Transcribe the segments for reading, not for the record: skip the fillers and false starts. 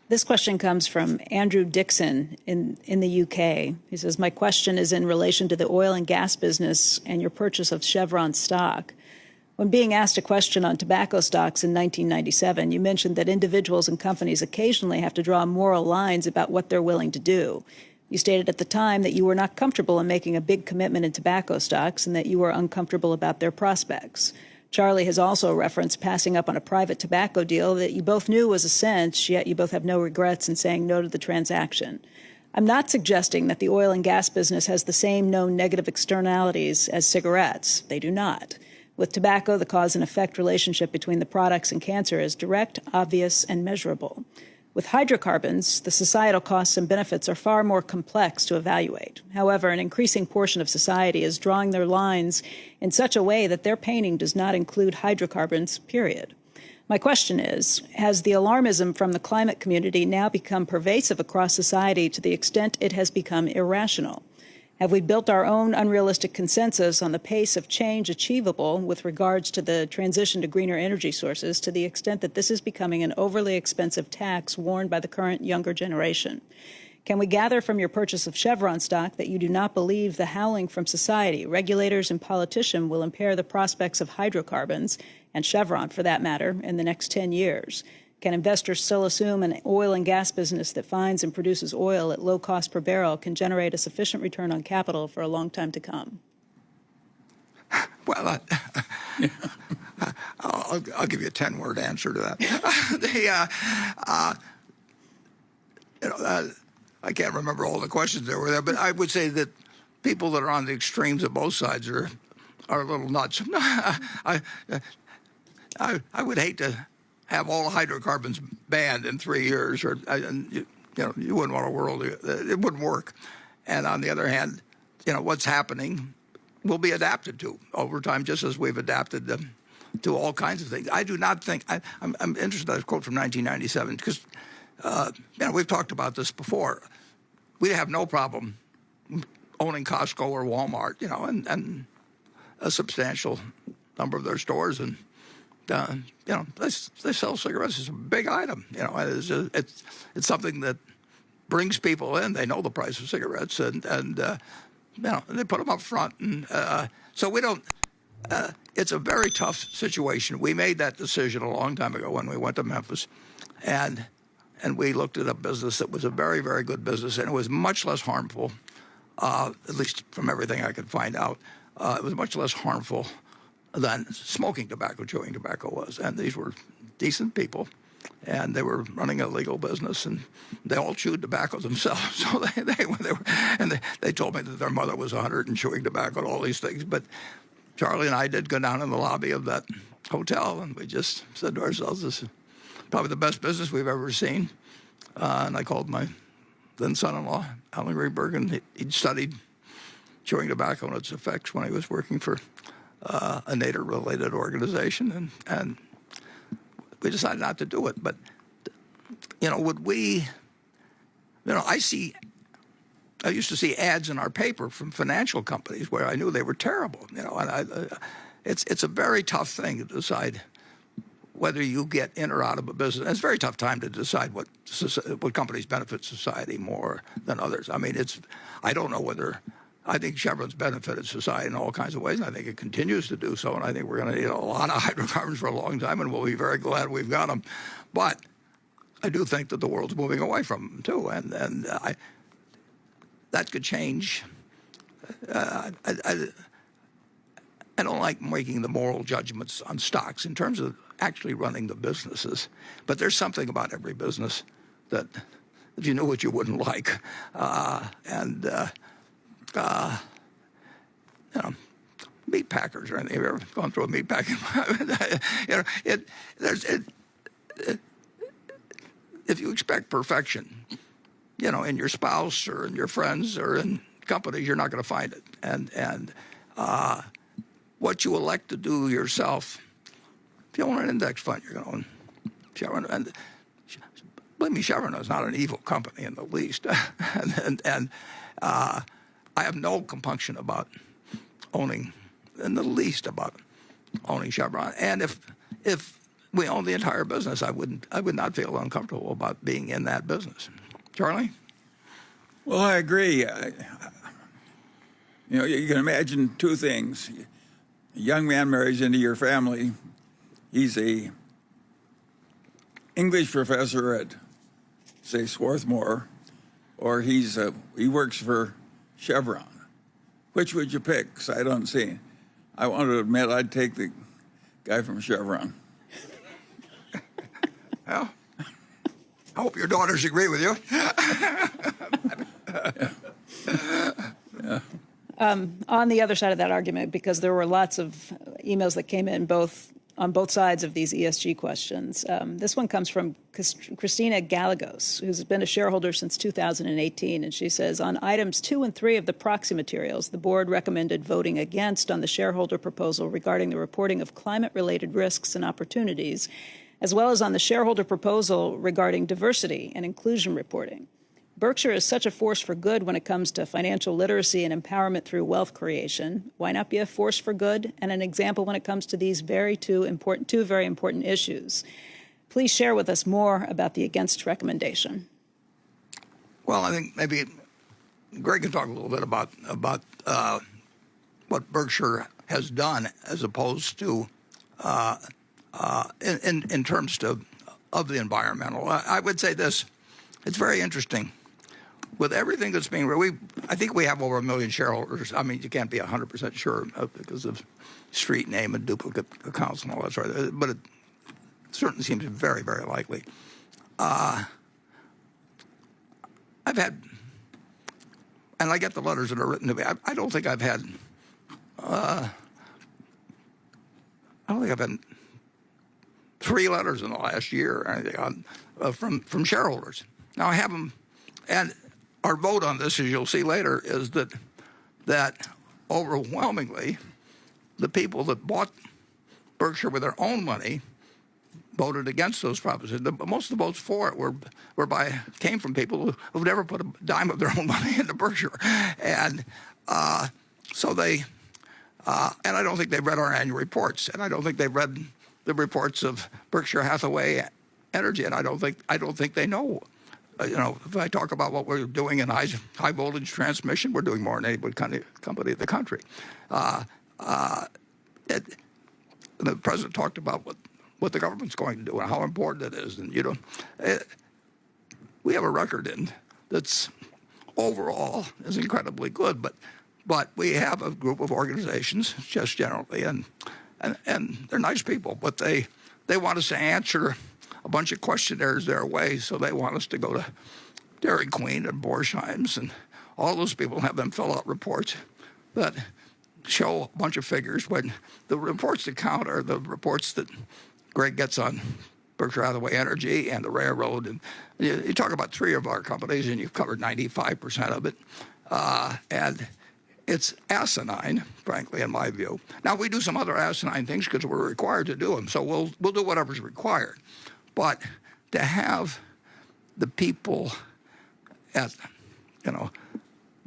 This question comes from Andrew Dixon in the UK. He says, my question is in relation to the oil and gas business and your purchase of Chevron stock. When being asked a question on tobacco stocks in 1997, you mentioned that individuals and companies occasionally have to draw moral lines about what they're willing to do. You stated at the time that you were not comfortable in making a big commitment in tobacco stocks and that you were uncomfortable about their prospects. Charlie has also referenced passing up on a private tobacco deal that you both knew was a cinch, yet you both have no regrets in saying no to the transaction. I'm not suggesting that the oil and gas business has the same known negative externalities as cigarettes. They do not. With tobacco, the cause and effect relationship between the products and cancer is direct, obvious, and measurable. With hydrocarbons, the societal costs and benefits are far more complex to evaluate. However, an increasing portion of society is drawing their lines in such a way that their painting does not include hydrocarbons, period. My question is, has the alarmism from the climate community now become pervasive across society to the extent it has become irrational? Have we built our own unrealistic consensus on the pace of change achievable with regards to the transition to greener energy sources to the extent that this is becoming an overly expensive tax worn by the current younger generation? Can we gather from your purchase of Chevron stock that you do not believe the howling from society, regulators, and politicians will impair the prospects of hydrocarbons, and Chevron for that matter, in the next 10 years? Can investors still assume an oil and gas business that finds and produces oil at low cost per barrel can generate a sufficient return on capital for a long time to come? Well, I'll give you a 10-word answer to that. I can't remember all the questions that were there, but I would say that people that are on the extremes of both sides are a little nuts. I would hate to have all hydrocarbons banned in 3 years, or you wouldn't want a world, it wouldn't work. And on the other hand, what's happening will be adapted to over time, just as we've adapted to all kinds of things. I do not think, I'm interested in that quote from 1997, because we've talked about this before. We have no problem owning Costco or Walmart, and a substantial number of their stores, and they sell cigarettes. It's a big item. It's something that brings people in. They know the price of cigarettes, and they put them up front. And so we don't. It's a very tough situation. We made that decision a long time ago when we went to Memphis, and we looked at a business that was a very, very good business, and it was much less harmful, at least from everything I could find out. It was much less harmful than smoking tobacco, chewing tobacco was. And these were decent people, and they were running a legal business, and they all chewed tobacco themselves. So they told me that their mother was 100 and chewing tobacco and all these things. But Charlie and I did go down in the lobby of that hotel, and we just said to ourselves, this is probably the best business we've ever seen. And I called my then son-in-law, Alan Greenberg, and he'd studied chewing tobacco and its effects when he was working for a native-related organization, and we decided not to do it. But would we? I used to see ads in our paper from financial companies where I knew they were terrible. And it's a very tough thing to decide whether you get in or out of a business. And it's a very tough time to decide what companies benefit society more than others. I mean, I don't know whether. I think Chevron's benefited society in all kinds of ways, and I think it continues to do so, and I think we're going to need a lot of hydrocarbons for a long time, and we'll be very glad we've got them. But I do think that the world's moving away from them, too, and that could change. I don't like making the moral judgments on stocks in terms of actually running the businesses, but there's something about every business that if you knew what you wouldn't like. Meat packers or anything. Have you ever gone through a meat packing? If you expect perfection, in your spouse or in your friends or in companies, you're not going to find it. And what you elect to do yourself, if you own an index fund, you're going to own Chevron. And believe me, Chevron is not an evil company in the least. and I have no compunction about owning, in the least, about owning Chevron. And if we own the entire business. I would not feel uncomfortable about being in that business. Charlie? Well, I agree. You can imagine two things. A young man marries into your family. He's a English professor at, say, Swarthmore, or he works for Chevron. Which would you pick? Because I don't see. I want to admit I'd take the guy from Chevron. Well, I hope your daughters agree with you. On the other side of that argument, because there were lots of emails that came in on both sides of these ESG questions. This one comes from Christina Gallegos, who's been a shareholder since 2018, and she says, on items 2 and 3 of the proxy materials, the board recommended voting against on the shareholder proposal regarding the reporting of climate-related risks and opportunities, as well as on the shareholder proposal regarding diversity and inclusion reporting. Berkshire is such a force for good when it comes to financial literacy and empowerment through wealth creation. Why not be a force for good and an example when it comes to these two very important issues? Please share with us more about the against recommendation. Well, I think maybe Greg can talk a little bit about what Berkshire has done as opposed to in terms of the environmental. I would say this: it's very interesting. With everything that's being, I think we have over 1 million shareholders. I mean, you can't be 100% sure because of street name and duplicate accounts and all that sort of thing, but it certainly seems very, very likely. I've had, and I get the letters that are written to me. I don't think I've had 3 letters in the last year or anything from shareholders. Now I have them, and our vote on this, as you'll see later, is that overwhelmingly the people that bought Berkshire with their own money voted against those propositions. Most of the votes for it came from people who've never put a dime of their own money into Berkshire, and so they and I don't think they've read our annual reports, and I don't think they've read the reports of Berkshire Hathaway Energy, and I don't think they know. If I talk about what we're doing in high voltage transmission, we're doing more than any company in the country. The president talked about what the government's going to do and how important it is, and we have a record that's overall is incredibly good, but we have a group of organizations just generally, and they're nice people, but they want us to answer a bunch of questionnaires their way, so they want us to go to Dairy Queen and Borsheim's, and all those people have them fill out reports that show a bunch of figures, when the reports that count are the reports that Greg gets on Berkshire Hathaway Energy and the railroad. And you talk about 3 of our companies, and you've covered 95% of it. And it's asinine, frankly, in my view. Now, we do some other asinine things because we're required to do them, so we'll do whatever's required. But to have the people at,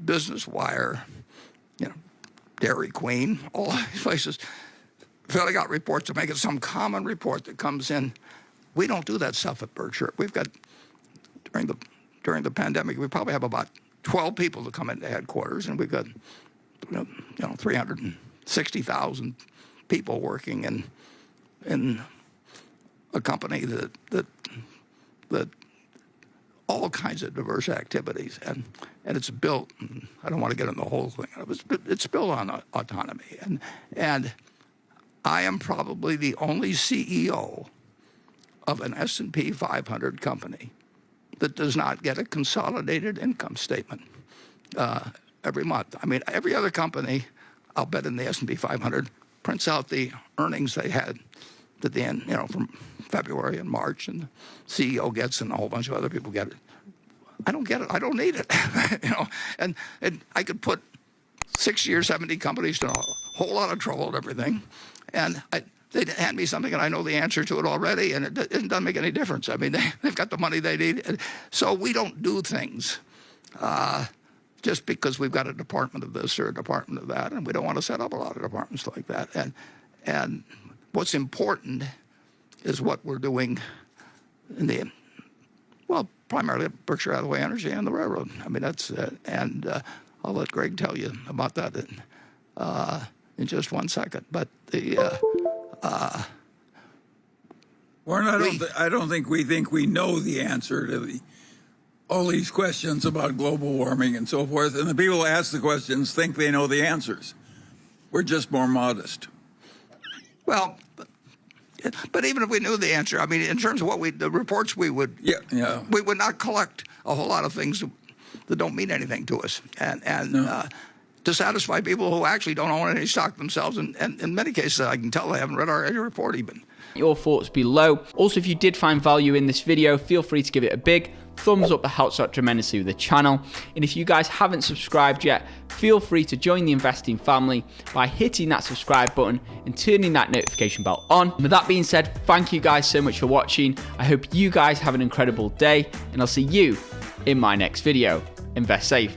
Business Wire, Dairy Queen, all these places, filling out reports to make it some common report that comes in. We don't do that stuff at Berkshire. We've got, during the pandemic, we probably have about 12 people that come into headquarters, and we've got 360,000 people working in a company that all kinds of diverse activities, and it's built. I don't want to get into the whole thing. It's built on autonomy, and I am probably the only CEO of an S&P 500 company that does not get a consolidated income statement every month. I mean, every other company, I'll bet in the S&P 500, prints out the earnings they had at the end, from February and March, and the CEO gets, and a whole bunch of other people get it. I don't get it. I don't need it. And I could put 60 or 70 companies in a whole lot of trouble and everything, and they'd hand me something, and I know the answer to it already, and it doesn't make any difference. I mean, they've got the money they need. So we don't do things just because we've got a department of this or a department of that, and we don't want to set up a lot of departments like that. And what's important is what we're doing in the, well, primarily at Berkshire Hathaway Energy and the railroad. I mean, that's, I'll let Greg tell you about that in just 1 second. But Warren, I don't think we know the answer to all these questions about global warming and so forth. And the people who ask the questions think they know the answers. We're just more modest. Well, but even if we knew the answer, I mean, in terms of the reports we would not collect a whole lot of things that don't mean anything to us, and to satisfy people who actually don't own any stock themselves, and in many cases, I can tell they haven't read our annual report even. Your thoughts below. Also, if you did find value in this video, feel free to give it a big thumbs up. That helps out tremendously with the channel. And if you guys haven't subscribed yet, feel free to join the investing family by hitting that subscribe button and turning that notification bell on. With that being said, thank you guys so much for watching. I hope you guys have an incredible day, and I'll see you in my next video. Invest safe.